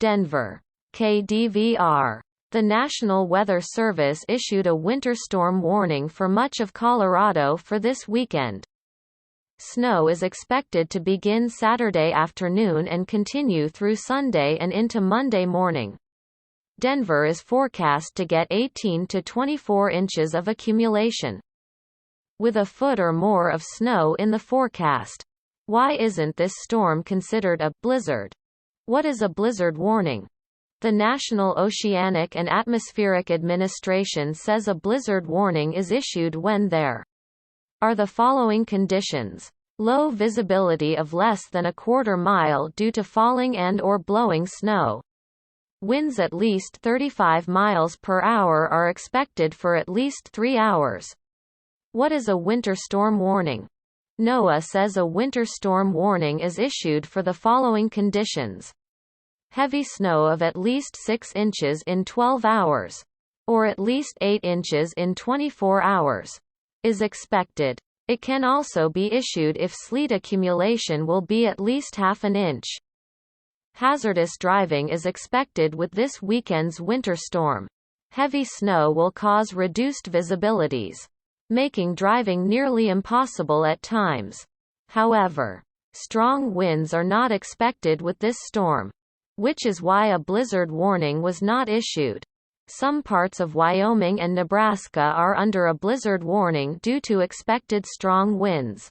Denver. KDVR. The National Weather Service issued a winter storm warning for much of Colorado for this weekend. Snow is expected to begin Saturday afternoon and continue through Sunday and into Monday morning. Denver is forecast to get 18 to 24 inches of accumulation, with a foot or more of snow in the forecast. Why isn't this storm considered a blizzard? What is a blizzard warning? The National Oceanic and Atmospheric Administration says a blizzard warning is issued when there are the following conditions: low visibility of less than a quarter mile due to falling and/or blowing snow. Winds at least 35 miles per hour are expected for at least 3 hours. What is a winter storm warning? NOAA says a winter storm warning is issued for the following conditions: heavy snow of at least 6 inches in 12 hours, or at least 8 inches in 24 hours, is expected. It can also be issued if sleet accumulation will be at least half an inch. Hazardous driving is expected with this weekend's winter storm. Heavy snow will cause reduced visibilities, making driving nearly impossible at times. However, strong winds are not expected with this storm, which is why a blizzard warning was not issued. Some parts of Wyoming and Nebraska are under a blizzard warning due to expected strong winds.